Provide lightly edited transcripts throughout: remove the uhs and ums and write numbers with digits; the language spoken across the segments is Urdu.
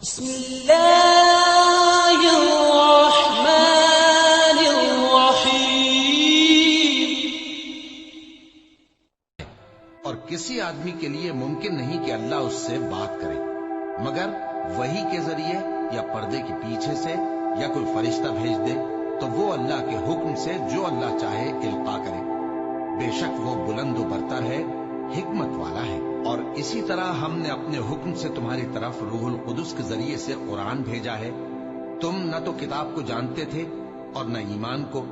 بسم اللہ الرحمن الرحیم۔ اور کسی آدمی کے لیے ممکن نہیں کہ اللہ اس سے بات کرے مگر وحی کے ذریعے یا پردے کے پیچھے سے یا کوئی فرشتہ بھیج دے تو وہ اللہ کے حکم سے جو اللہ چاہے القا کرے۔ بے شک وہ بلند و برتر ہے، حکمت والا ہے۔ اور اسی طرح ہم نے اپنے حکم سے تمہاری طرف روح القدس کے ذریعے سے قرآن بھیجا ہے۔ تم نہ تو کتاب کو جانتے تھے اور نہ ایمان کو،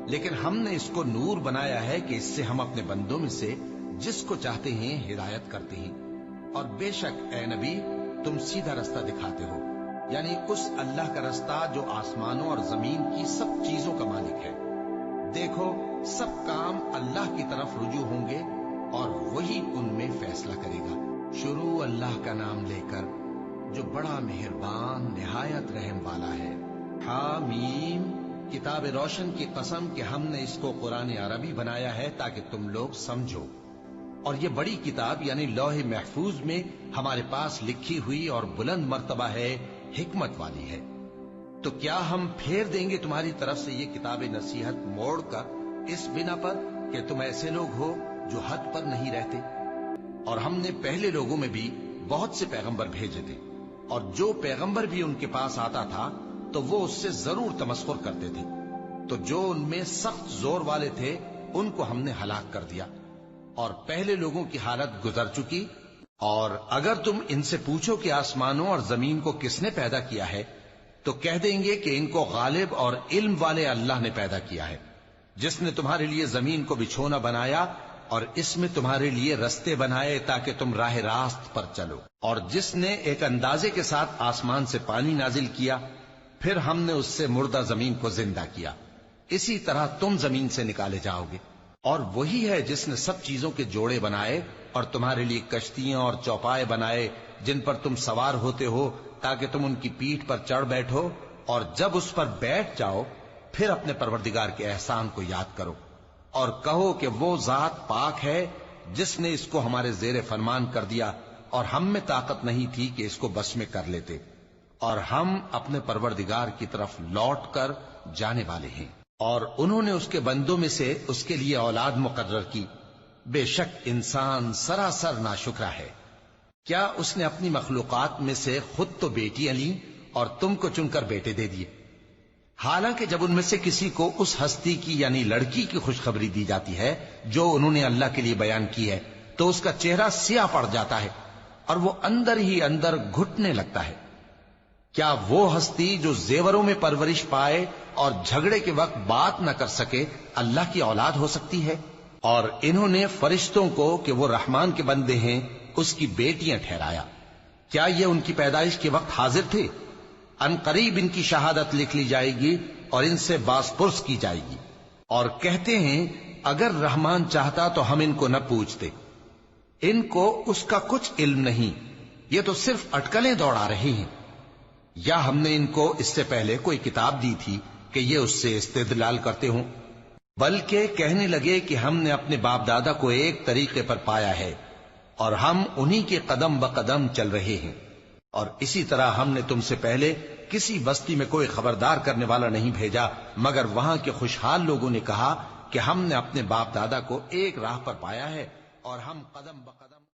لیکن ہم نے اس کو نور بنایا ہے کہ اس سے ہم اپنے بندوں میں سے جس کو چاہتے ہیں ہدایت کرتے ہیں۔ اور بے شک اے نبی تم سیدھا رستہ دکھاتے ہو، یعنی اس اللہ کا رستہ جو آسمانوں اور زمین کی سب چیزوں کا مالک ہے۔ دیکھو سب کام اللہ کی طرف رجوع ہوں گے اور وہی ان میں فیصلہ کرے گا۔ شروع اللہ کا نام لے کر جو بڑا مہربان نہایت رحم والا ہے۔ حامیم، کتاب روشن کی قسم کہ ہم نے اس کو قرآن عربی بنایا ہے تاکہ تم لوگ سمجھو۔ اور یہ بڑی کتاب یعنی لوح محفوظ میں ہمارے پاس لکھی ہوئی اور بلند مرتبہ ہے، حکمت والی ہے۔ تو کیا ہم پھیر دیں گے تمہاری طرف سے یہ کتاب نصیحت موڑ کر اس بنا پر کہ تم ایسے لوگ ہو جو حد پر نہیں رہتے؟ اور ہم نے پہلے لوگوں میں بھی بہت سے پیغمبر بھیجے تھے، اور جو پیغمبر بھی ان کے پاس آتا تھا تو وہ اس سے ضرور تمسخر کرتے تھے۔ تو جو ان میں سخت زور والے تھے ان کو ہم نے ہلاک کر دیا، اور پہلے لوگوں کی حالت گزر چکی۔ اور اگر تم ان سے پوچھو کہ آسمانوں اور زمین کو کس نے پیدا کیا ہے تو کہہ دیں گے کہ ان کو غالب اور علم والے اللہ نے پیدا کیا ہے، جس نے تمہارے لیے زمین کو بچھونا بنایا اور اس میں تمہارے لیے رستے بنائے تاکہ تم راہ راست پر چلو، اور جس نے ایک اندازے کے ساتھ آسمان سے پانی نازل کیا، پھر ہم نے اس سے مردہ زمین کو زندہ کیا، اسی طرح تم زمین سے نکالے جاؤ گے۔ اور وہی ہے جس نے سب چیزوں کے جوڑے بنائے اور تمہارے لیے کشتیاں اور چوپائے بنائے جن پر تم سوار ہوتے ہو تاکہ تم ان کی پیٹھ پر چڑھ بیٹھو، اور جب اس پر بیٹھ جاؤ پھر اپنے پروردگار کے احسان کو یاد کرو اور کہو کہ وہ ذات پاک ہے جس نے اس کو ہمارے زیر فرمان کر دیا اور ہم میں طاقت نہیں تھی کہ اس کو بس میں کر لیتے، اور ہم اپنے پروردگار کی طرف لوٹ کر جانے والے ہیں۔ اور انہوں نے اس کے بندوں میں سے اس کے لیے اولاد مقرر کی۔ بے شک انسان سراسر ناشکرا ہے۔ کیا اس نے اپنی مخلوقات میں سے خود تو بیٹیاں لیں اور تم کو چن کر بیٹے دے دیے، حالانکہ جب ان میں سے کسی کو اس ہستی کی یعنی لڑکی کی خوشخبری دی جاتی ہے جو انہوں نے اللہ کے لیے بیان کی ہے تو اس کا چہرہ سیاہ پڑ جاتا ہے اور وہ اندر ہی اندر گھٹنے لگتا ہے۔ کیا وہ ہستی جو زیوروں میں پرورش پائے اور جھگڑے کے وقت بات نہ کر سکے اللہ کی اولاد ہو سکتی ہے؟ اور انہوں نے فرشتوں کو کہ وہ رحمان کے بندے ہیں اس کی بیٹیاں ٹھہرایا۔ کیا یہ ان کی پیدائش کے وقت حاضر تھے؟ ان قریب ان کی شہادت لکھ لی جائے گی اور ان سے باز پرس کی جائے گی۔ اور کہتے ہیں اگر رحمان چاہتا تو ہم ان کو نہ پوچھتے، ان کو اس کا کچھ علم نہیں، یہ تو صرف اٹکلیں دوڑا رہے ہیں۔ یا ہم نے ان کو اس سے پہلے کوئی کتاب دی تھی کہ یہ اس سے استدلال کرتے ہوں؟ بلکہ کہنے لگے کہ ہم نے اپنے باپ دادا کو ایک طریقے پر پایا ہے اور ہم انہی کے قدم بقدم چل رہے ہیں۔ اور اسی طرح ہم نے تم سے پہلے کسی بستی میں کوئی خبردار کرنے والا نہیں بھیجا مگر وہاں کے خوشحال لوگوں نے کہا کہ ہم نے اپنے باپ دادا کو ایک راہ پر پایا ہے اور ہم قدم بقدم